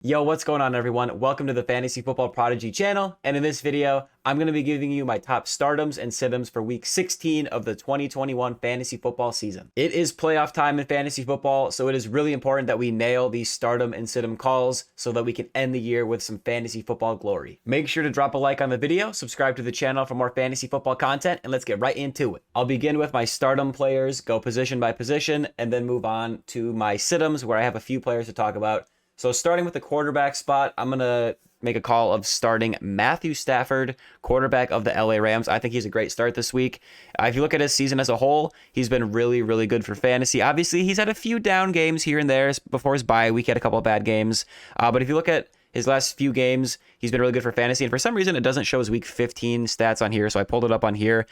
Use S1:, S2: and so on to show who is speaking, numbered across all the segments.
S1: Yo, what's going on, everyone? Welcome to the Fantasy Football Prodigy channel, and in this video, I'm going to be giving you my top stardoms and situms for week 16 of the 2021 fantasy football season. It is playoff time in fantasy football, so it is really important that we nail these stardom and situm calls so that we can end the year with some fantasy football glory. Make sure to drop a like on the video, subscribe to the channel for more fantasy football content, and let's get right into it. I'll begin with my stardom players, go position by position, and then move on to my situms where I have a few players to talk about. So starting with the quarterback spot, I'm going to make a call of starting Matthew Stafford, quarterback of the LA Rams. I think he's a great start this week. If you look at his season as a whole, he's been really, really good for fantasy. Obviously, he's had a few down games here and there. Before his bye week, he had a couple of bad games. But if you look at his last few games, he's been really good for fantasy. And for some reason, it doesn't show his week 15 stats on here. So I pulled it up on here.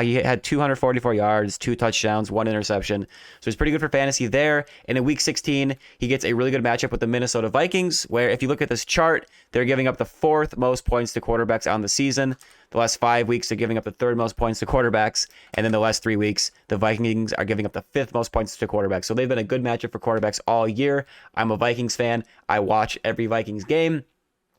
S1: He had 244 yards, 2 touchdowns, 1 interception. So he's pretty good for fantasy there. And in week 16, he gets a really good matchup with the Minnesota Vikings, where if you look at this chart, they're giving up the 4th most points to quarterbacks on the season. The last 5 weeks, they're giving up the 3rd most points to quarterbacks. And then the last 3 weeks, the Vikings are giving up the 5th most points to quarterbacks. So they've been a good matchup for quarterbacks all year. I'm a Vikings fan. I watch every Vikings game.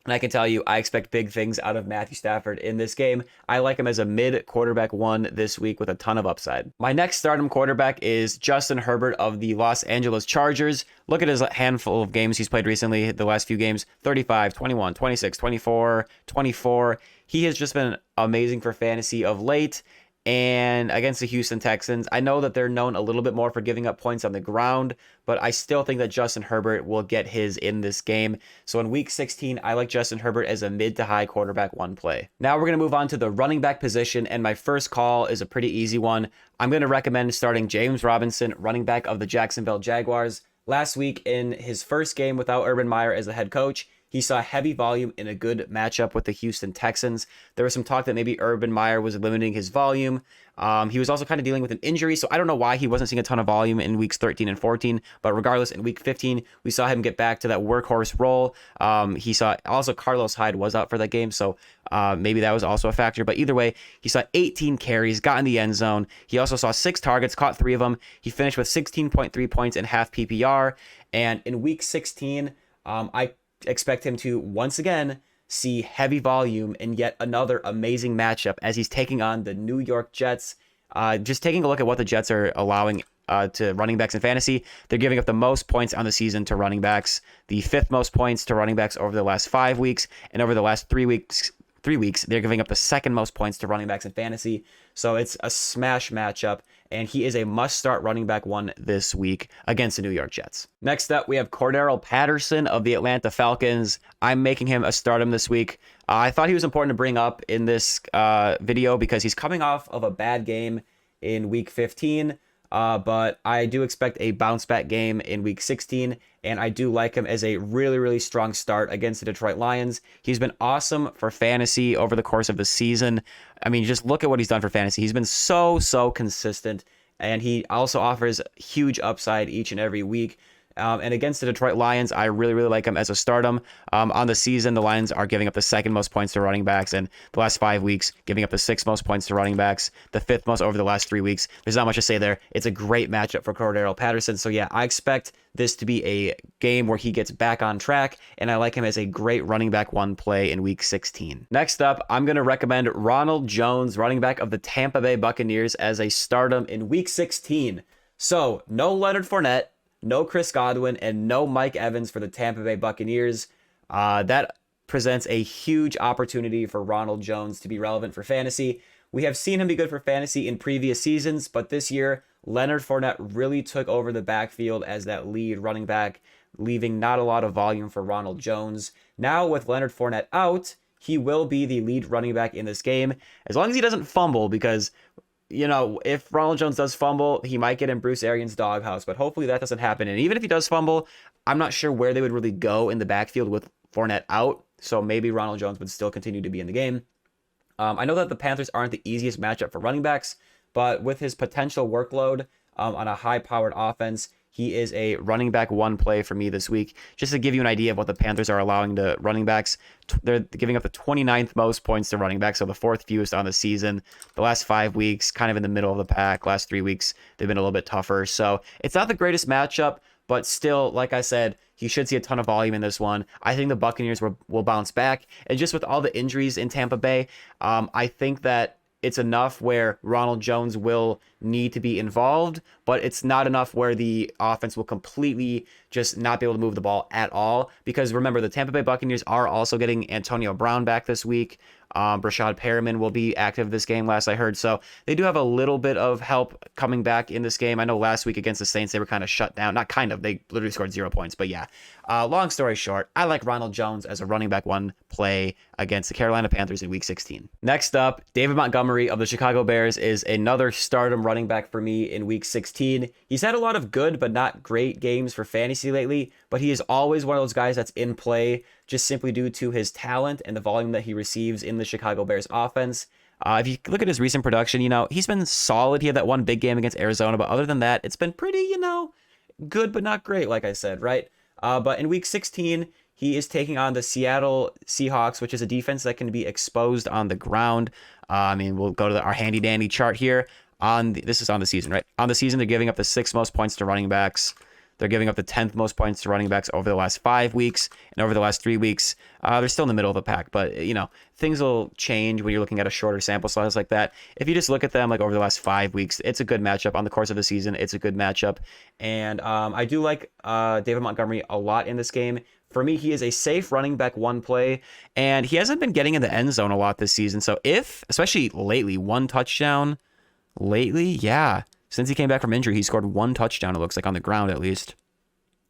S1: And I can tell you, I expect big things out of Matthew Stafford in this game. I like him as a mid quarterback 1 this week with a ton of upside. My next stardom quarterback is Justin Herbert of the Los Angeles Chargers. Look at his handful of games he's played recently, the last few games, 35, 21, 26, 24, 24. He has just been amazing for fantasy of late. And against the Houston Texans, I know that they're known a little bit more for giving up points on the ground, but I still think that Justin Herbert will get his in this game. So in week 16, I like Justin Herbert as a mid to high quarterback 1 play. Now we're going to move on to the running back position, and my first call is a pretty easy one. I'm going to recommend starting James Robinson, running back of the Jacksonville Jaguars. Last week in his first game without Urban Meyer as the head coach, he saw heavy volume in a good matchup with the Houston Texans. There was some talk that maybe Urban Meyer was limiting his volume. He was also kind of dealing with an injury, so I don't know why he wasn't seeing a ton of volume in weeks 13 and 14. But regardless, in week 15, we saw him get back to that workhorse role. He saw also Carlos Hyde was out for that game, so maybe that was also a factor. But either way, he saw 18 carries, got in the end zone. He also saw 6 targets, caught 3 of them. He finished with 16.3 points in half PPR. And in week 16, I expect him to once again see heavy volume and yet another amazing matchup as he's taking on the New York Jets. Just taking a look at what the Jets are allowing to running backs in fantasy, they're giving up the most points on the season to running backs, the 5th most points to running backs over the last 5 weeks, and over the last 3 weeks, they're giving up the 2nd most points to running backs in fantasy. So it's a smash matchup, and he is a must-start running back 1 this week against the New York Jets. Next up, we have Cordarrelle Patterson of the Atlanta Falcons. I'm making him a stardom this week. I thought he was important to bring up in this video because he's coming off of a bad game in week 15, but I do expect a bounce-back game in week 16, and I do like him as a really, really strong start against the Detroit Lions. He's been awesome for fantasy over the course of the season. I mean, just look at what he's done for fantasy. He's been so consistent, and he also offers huge upside each and every week. And against the Detroit Lions, I really, really like him as a stardom. On the season, the Lions are giving up the 2nd most points to running backs, and the last 5 weeks, giving up the 6th most points to running backs, the 5th most over the last 3 weeks. There's not much to say there. It's a great matchup for Cordarrelle Patterson. So yeah, I expect this to be a game where he gets back on track, and I like him as a great running back 1 play in week 16. Next up, I'm going to recommend Ronald Jones, running back of the Tampa Bay Buccaneers, as a stardom in week 16. So no Leonard Fournette, no Chris Godwin, and no Mike Evans for the Tampa Bay Buccaneers. That presents a huge opportunity for Ronald Jones to be relevant for fantasy. We have seen him be good for fantasy in previous seasons, but this year, Leonard Fournette really took over the backfield as that lead running back, leaving not a lot of volume for Ronald Jones. Now, with Leonard Fournette out, he will be the lead running back in this game, as long as he doesn't fumble, because you know, if Ronald Jones does fumble, he might get in Bruce Arians' doghouse, but hopefully that doesn't happen. And even if he does fumble, I'm not sure where they would really go in the backfield with Fournette out, so maybe Ronald Jones would still continue to be in the game. I know that the Panthers aren't the easiest matchup for running backs, but with his potential workload on a high-powered offense, he is a running back 1 play for me this week. Just to give you an idea of what the Panthers are allowing to running backs, they're giving up the 29th most points to running backs, so the 4th fewest on the season. The last 5 weeks, kind of in the middle of the pack. Last 3 weeks, they've been a little bit tougher. So it's not the greatest matchup, but still, like I said, he should see a ton of volume in this one. I think the Buccaneers will bounce back. And just with all the injuries in Tampa Bay, I think that it's enough where Ronald Jones will need to be involved, but it's not enough where the offense will completely just not be able to move the ball at all. Because remember, the Tampa Bay Buccaneers are also getting Antonio Brown back this week. Brashad Perriman will be active this game, last I heard. So they do have a little bit of help coming back in this game. I know last week against the Saints, they were kind of shut down. Not kind of. They literally scored 0 points. But yeah, long story short, I like Ronald Jones as a running back one play against the Carolina Panthers in Week 16. Next up, David Montgomery of the Chicago Bears is another stardom running back for me in Week 16. He's had a lot of good but not great games for fantasy lately, but he is always one of those guys that's in play just simply due to his talent and the volume that he receives in the Chicago Bears offense. If you look at his recent production, he's been solid. He had that one big game against Arizona, but other than that, it's been pretty, good but not great, like I said, right? But in Week 16, he is taking on the Seattle Seahawks, which is a defense that can be exposed on the ground. We'll go to our handy dandy chart here. This is on the season, right? On the season, they're giving up the 6th most points to running backs. They're giving up the 10th most points to running backs over the last 5 weeks, and over the last 3 weeks, they're still in the middle of the pack. But things will change when you're looking at a shorter sample size like that. If you just look at them like over the last 5 weeks, it's a good matchup. On the course of the season, it's a good matchup, and I do like David Montgomery a lot in this game. For me, he is a safe running back one play, and he hasn't been getting in the end zone a lot this season. So especially lately, one touchdown lately, yeah. Since he came back from injury, he scored 1 touchdown, it looks like, on the ground at least.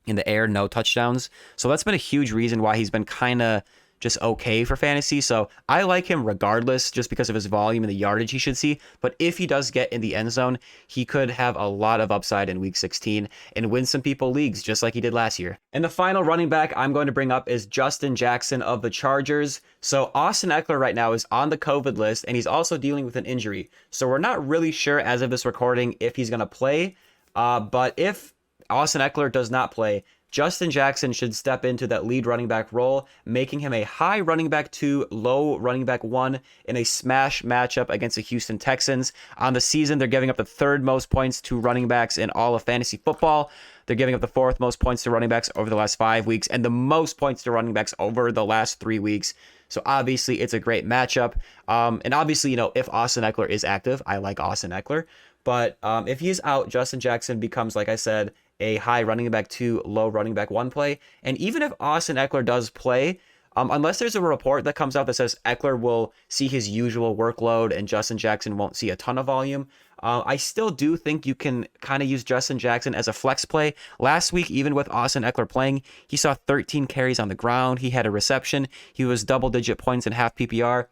S1: In the air, no touchdowns. So that's been a huge reason why he's been kind of just okay for fantasy. So I like him regardless, just because of his volume and the yardage he should see. But if he does get in the end zone, he could have a lot of upside in Week 16 and win some people leagues just like he did last year. And the final running back I'm going to bring up is Justin Jackson of the Chargers. So Austin Eckler right now is on the COVID list, and he's also dealing with an injury. So we're not really sure as of this recording if he's going to play. But if Austin Eckler does not play, Justin Jackson should step into that lead running back role, making him a high running back 2, low running back 1 in a smash matchup against the Houston Texans. On the season, they're giving up the 3rd most points to running backs in all of fantasy football. They're giving up the 4th most points to running backs over the last 5 weeks and the most points to running backs over the last 3 weeks. So obviously, it's a great matchup. And obviously, if Austin Eckler is active, I like Austin Eckler. But if he's out, Justin Jackson becomes, like I said, a high running back 2, low running back 1 play. And even if Austin Eckler does play, unless there's a report that comes out that says Eckler will see his usual workload and Justin Jackson won't see a ton of volume, I still do think you can kind of use Justin Jackson as a flex play. Last week, even with Austin Eckler playing, he saw 13 carries on the ground. He had a reception. He was double-digit points in half PPR.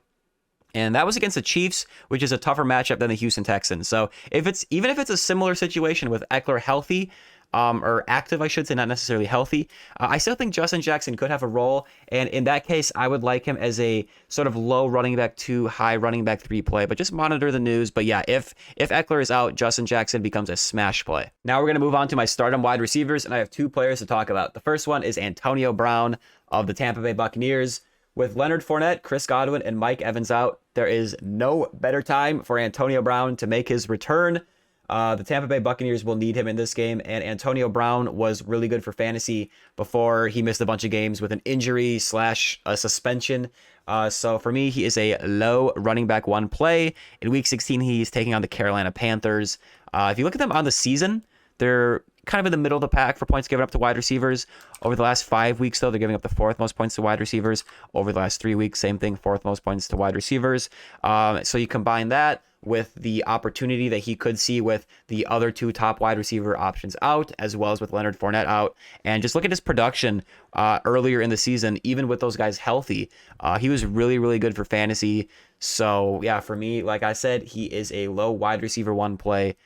S1: And that was against the Chiefs, which is a tougher matchup than the Houston Texans. So even if it's a similar situation with Eckler healthy, or active, I should say, not necessarily healthy, I still think Justin Jackson could have a role. And in that case, I would like him as a sort of low running back 2, high running back 3 play. But just monitor the news. But yeah, if Eckler is out, Justin Jackson becomes a smash play. Now we're going to move on to my stardom wide receivers, and I have 2 players to talk about. The first one is Antonio Brown of the Tampa Bay Buccaneers. With Leonard Fournette, Chris Godwin, and Mike Evans out, there is no better time for Antonio Brown to make his return. The Tampa Bay Buccaneers will need him in this game, and Antonio Brown was really good for fantasy before he missed a bunch of games with an injury / a suspension. So for me, he is a low running back 1 play. In Week 16, he's taking on the Carolina Panthers. If you look at them on the season, they're kind of in the middle of the pack for points given up to wide receivers. Over the last 5 weeks, though, they're giving up the 4th most points to wide receivers. Over the last 3 weeks, same thing, 4th most points to wide receivers. So you combine that with the opportunity that he could see with the other 2 top wide receiver options out, as well as with Leonard Fournette out. And just look at his production earlier in the season, even with those guys healthy. He was really, really good for fantasy. So yeah, for me, like I said, he is a low wide receiver 1 play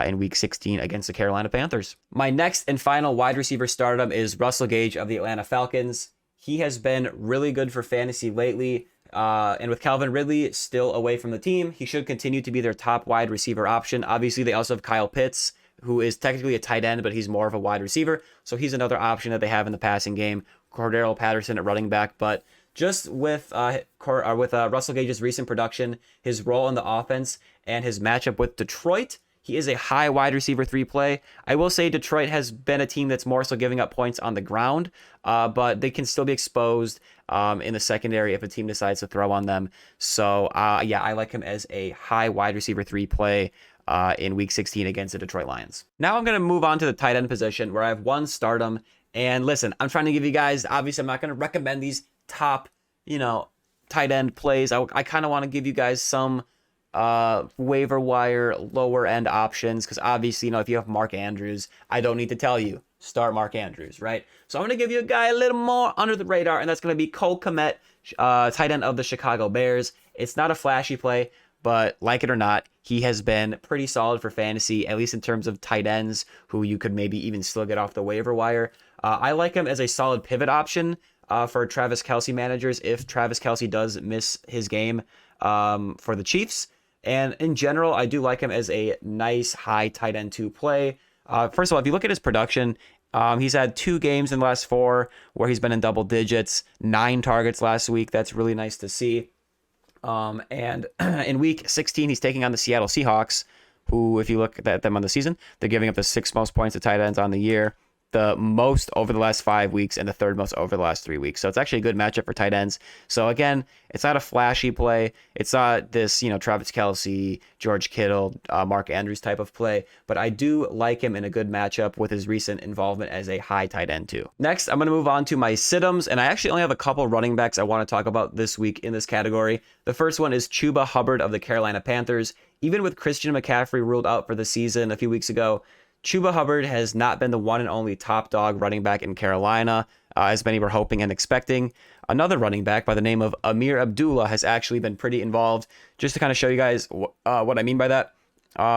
S1: in Week 16 against the Carolina Panthers. My next and final wide receiver stardom is Russell Gage of the Atlanta Falcons. He has been really good for fantasy lately. And with Calvin Ridley still away from the team, he should continue to be their top wide receiver option. Obviously, they also have Kyle Pitts, who is technically a tight end, but he's more of a wide receiver. So he's another option that they have in the passing game. Cordarrelle Patterson at running back. But just with Russell Gage's recent production, his role in the offense, and his matchup with Detroit, he is a high wide receiver 3 play. I will say Detroit has been a team that's more so giving up points on the ground, but they can still be exposed in the secondary if a team decides to throw on them. So, yeah, I like him as a high wide receiver 3 play in week 16 against the Detroit Lions. Now I'm going to move on to the tight end position where I have one stardom. And listen, I'm trying to give you guys, obviously I'm not going to recommend these top, tight end plays. I kind of want to give you guys some waiver wire lower end options, because obviously, if you have Mark Andrews, I don't need to tell you, start Mark Andrews, right? So I'm going to give you a guy a little more under the radar, and that's going to be Kmet, tight end of the Chicago Bears. It's not a flashy play, but like it or not, he has been pretty solid for fantasy, at least in terms of tight ends who you could maybe even still get off the waiver wire. I like him as a solid pivot option for Travis Kelce managers if Travis Kelce does miss his game for the Chiefs. And in general, I do like him as a nice high tight end 2 play. First of all, if you look at his production, he's had 2 games in the last 4 where he's been in double digits, 9 targets last week. That's really nice to see. And in week 16, he's taking on the Seattle Seahawks, who, if you look at them on the season, they're giving up the 6th most points to tight ends on the year, the most over the last 5 weeks, and the 3rd most over the last 3 weeks. So it's actually a good matchup for tight ends. So again, it's not a flashy play. It's not this, Travis Kelce, George Kittle, Mark Andrews type of play, but I do like him in a good matchup with his recent involvement as a high tight end too. Next, I'm going to move on to my sit-ems, and I actually only have a couple running backs I want to talk about this week in this category. The first one is Chuba Hubbard of the Carolina Panthers. Even with Christian McCaffrey ruled out for the season a few weeks ago, Chuba Hubbard has not been the one and only top dog running back in Carolina, as many were hoping and expecting. Another running back by the name of Amir Abdullah has actually been pretty involved. Just to kind of show you guys what I mean by that,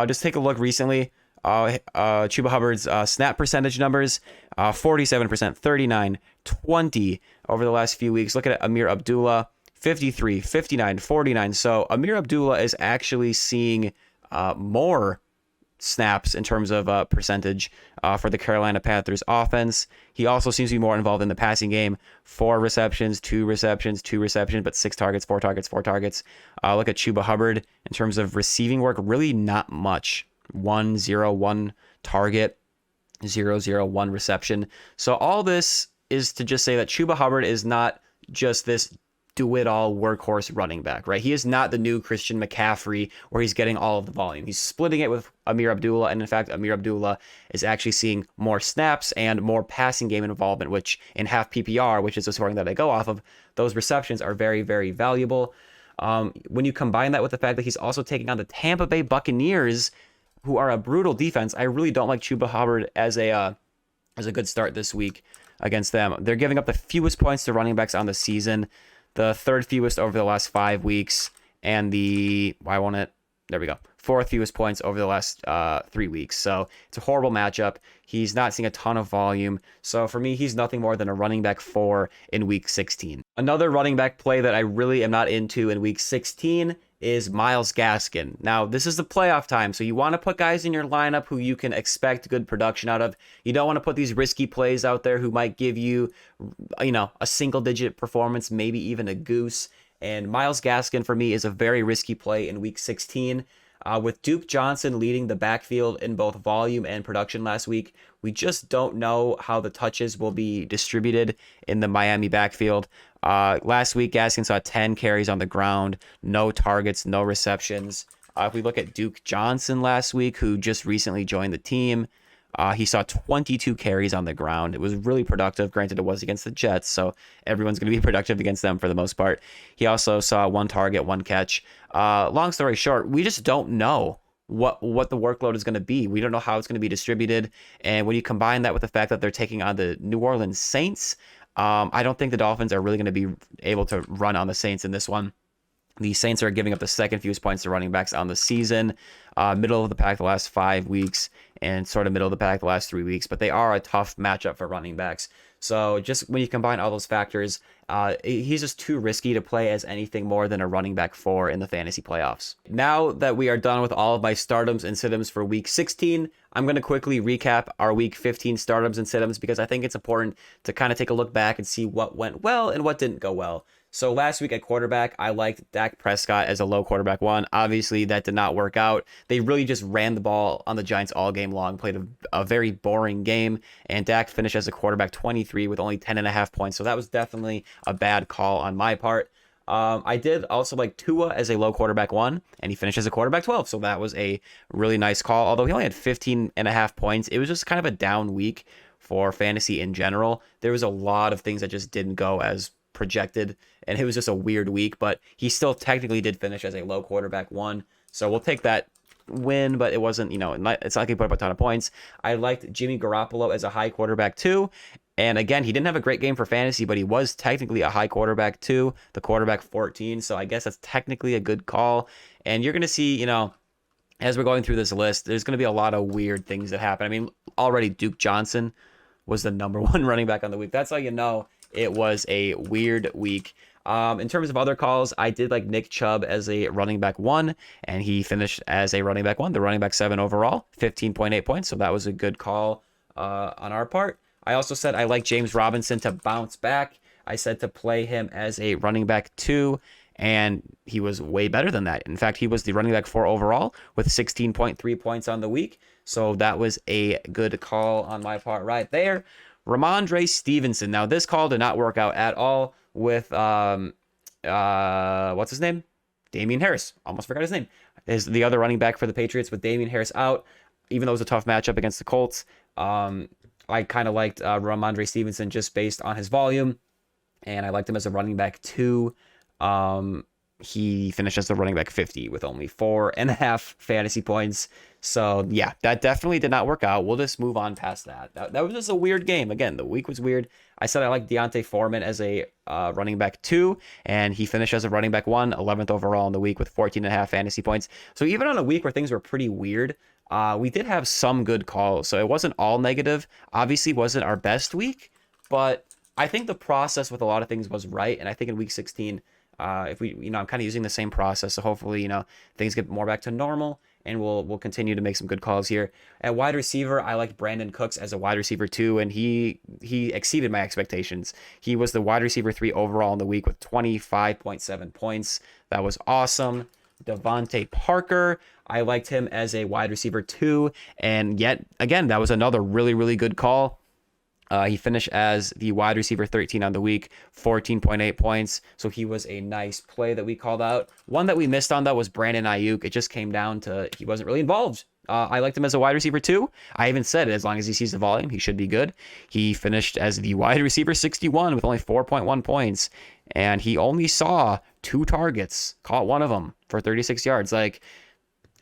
S1: just take a look recently. Chuba Hubbard's snap percentage numbers, 47%, 39, 20 over the last few weeks. Look at Amir Abdullah, 53, 59, 49. So Amir Abdullah is actually seeing more snaps in terms of percentage for the Carolina Panthers offense. He also seems to be more involved in the passing game. 4 receptions, 2 receptions, 2 receptions, but 6 targets, 4 targets, 4 targets. Look at Chuba Hubbard in terms of receiving work, really not much. 1, 0, 1 target, 0, 0, 1 reception. So all this is to just say that Chuba Hubbard is not just this do-it-all workhorse running back, right? He is not the new Christian McCaffrey where he's getting all of the volume. He's splitting it with Amir Abdullah, and in fact, Amir Abdullah is actually seeing more snaps and more passing game involvement, which in half PPR, which is the scoring that I go off of, those receptions are very, very valuable. When you combine that with the fact that he's also taking on the Tampa Bay Buccaneers, who are a brutal defense, I really don't like Chuba Hubbard as a good start this week against them. They're giving up the fewest points to running backs on the season, the 3rd fewest over the last 5 weeks, and the 4th fewest points over the last 3 weeks. So it's a horrible matchup. He's not seeing a ton of volume. So for me, he's nothing more than a running back 4 in week 16. Another running back play that I really am not into in week 16 is Myles Gaskin. Now, this is the playoff time, so you want to put guys in your lineup who you can expect good production out of. You don't want to put these risky plays out there who might give you, a single-digit performance, maybe even a goose. And Myles Gaskin, for me, is a very risky play in week 16. With Duke Johnson leading the backfield in both volume and production last week, we just don't know how the touches will be distributed in the Miami backfield. Last week, Gaskin saw 10 carries on the ground, no targets, no receptions. If we look at Duke Johnson last week, who just recently joined the team, he saw 22 carries on the ground. It was really productive. Granted, it was against the Jets, so everyone's going to be productive against them for the most part. He also saw 1 target, 1 catch. Long story short, we just don't know what the workload is going to be. We don't know how it's going to be distributed. And when you combine that with the fact that they're taking on the New Orleans Saints, I don't think the Dolphins are really going to be able to run on the Saints in this one. The Saints are giving up the 2nd fewest points to running backs on the season, middle of the pack the last 5 weeks, and sort of middle of the pack the last 3 weeks. But they are a tough matchup for running backs. So just when you combine all those factors, He's just too risky to play as anything more than a running back 4 in the fantasy playoffs. Now that we are done with all of my startums and situms for week 16, I'm going to quickly recap our week 15 startums and situms because I think it's important to kind of take a look back and see what went well and what didn't go well. So last week at quarterback, I liked Dak Prescott as a low quarterback 1. Obviously, that did not work out. They really just ran the ball on the Giants all game long, played a very boring game, and Dak finished as a quarterback 23 with only 10.5 points. So that was definitely a bad call on my part. I did also like Tua as a low quarterback 1, and he finished as a quarterback 12. So that was a really nice call. Although he only had 15.5 points, it was just kind of a down week for fantasy in general. There was a lot of things that just didn't go as projected, and it was just a weird week, but he still technically did finish as a low quarterback 1. So we'll take that win, but it wasn't, it's not like he put up a ton of points. I liked Jimmy Garoppolo as a high quarterback 2. And again, he didn't have a great game for fantasy, but he was technically a high quarterback 2, the quarterback 14. So I guess that's technically a good call. And you're going to see, as we're going through this list, there's going to be a lot of weird things that happen. I mean, already Duke Johnson was the number 1 running back on the week. That's how you know it was a weird week. In terms of other calls, I did like Nick Chubb as a running back 1, and he finished as a running back 1, the running back 7 overall, 15.8 points. So that was a good call on our part. I also said I like James Robinson to bounce back. I said to play him as a running back 2, and he was way better than that. In fact, he was the running back 4 overall with 16.3 points on the week. So that was a good call on my part right there. Rhamondre Stevenson. Now, this call did not work out at all with, what's his name? Damian Harris. Almost forgot his name. Is the other running back for the Patriots with Damian Harris out, even though it was a tough matchup against the Colts. I kind of liked Rhamondre Stevenson just based on his volume, and I liked him as a running back 2. He finished as the running back 50 with only 4.5 fantasy points. So yeah, that definitely did not work out. We'll just move on past that. That was just a weird game. Again, the week was weird. I said I like Deontay Foreman as a running back 2, and he finished as a running back 1, 11th overall in the week with 14.5 fantasy points. So even on a week where things were pretty weird, we did have some good calls. So it wasn't all negative. Obviously wasn't our best week, but I think the process with a lot of things was right. And I think in week 16, if we, I'm kind of using the same process. So hopefully, things get more back to normal, and we'll continue to make some good calls here. At wide receiver, I like Brandin Cooks as a wide receiver 2, and he exceeded my expectations. He was the wide receiver 3 overall in the week with 25.7 points. That was awesome. DeVante Parker, I liked him as a wide receiver 2, and yet again, that was another really, really good call. He finished as the wide receiver 13 on the week, 14.8 points. So he was a nice play that we called out. One that we missed on, though, was Brandin Aiyuk. It just came down to he wasn't really involved. I liked him as a wide receiver 2. I even said as long as he sees the volume, he should be good. He finished as the wide receiver 61 with only 4.1 points. And he only saw 2 targets, caught one of them for 36 yards. Like,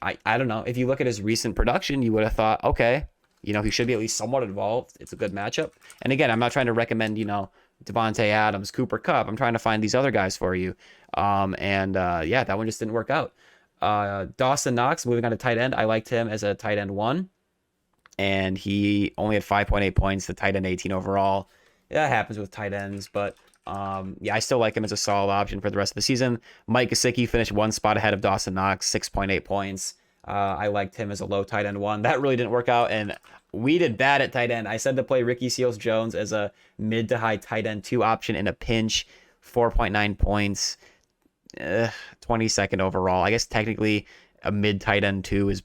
S1: I don't know. If you look at his recent production, you would have thought, okay, he should be at least somewhat involved. It's a good matchup. And again, I'm not trying to recommend, Devontae Adams, Cooper Kupp. I'm trying to find these other guys for you. Yeah, that one just didn't work out. Dawson Knox, moving on to tight end. I liked him as a tight end 1. And he only had 5.8 points, the tight end 18 overall. Yeah, that happens with tight ends. But I still like him as a solid option for the rest of the season. Mike Gesicki finished 1 spot ahead of Dawson Knox, 6.8 points. I liked him as a low tight end 1. That really didn't work out, and we did bad at tight end. I said to play Ricky Seals-Jones as a mid to high tight end 2 option in a pinch, 4.9 points, 22nd overall. I guess technically a mid tight end 2 is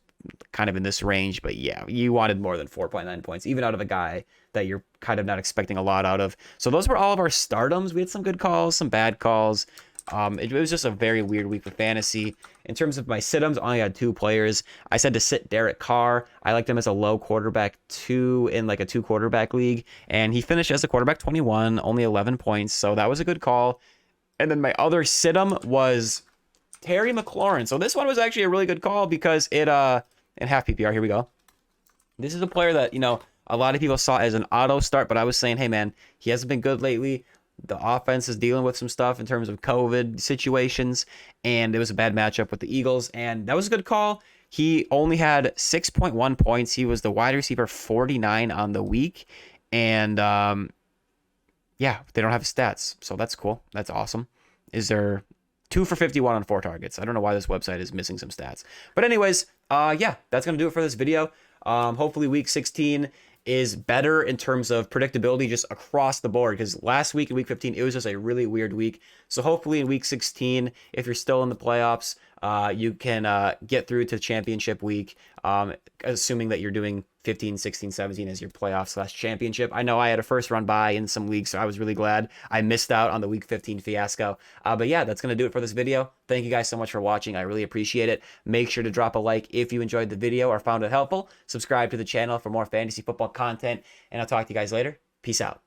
S1: kind of in this range, but yeah, you wanted more than 4.9 points, even out of a guy that you're kind of not expecting a lot out of. So those were all of our stardoms. We had some good calls, some bad calls. It was just a very weird week for fantasy. In terms of my sit-ems, I only had 2 players. I said to sit Derek Carr. I liked him as a low quarterback 2 in like a 2 quarterback league, and he finished as a quarterback 21, only 11 points, so that was a good call. And then my other sit-em was Terry McLaurin. So this one was actually a really good call because it in half PPR, here we go. This is a player that, a lot of people saw as an auto start, but I was saying, hey man, he hasn't been good lately. The offense is dealing with some stuff in terms of COVID situations, and it was a bad matchup with the Eagles, and that was a good call. He only had 6.1 points. He was the wide receiver 49 on the week, and Yeah, they don't have stats, so that's cool. That's awesome. Is there 2 for 51 on 4 targets? I don't know why this website is missing some stats. But anyways, yeah, that's going to do it for this video. Hopefully week 16 is better in terms of predictability just across the board, because last week in week 15, it was just a really weird week. So hopefully in week 16, if you're still in the playoffs, you can get through to championship week, assuming that you're doing 15, 16, 17 as your playoff/championship. I know I had a first run bye in some leagues, so I was really glad I missed out on the week 15 fiasco. But yeah, that's going to do it for this video. Thank you guys so much for watching. I really appreciate it. Make sure to drop a like if you enjoyed the video or found it helpful. Subscribe to the channel for more fantasy football content, and I'll talk to you guys later. Peace out.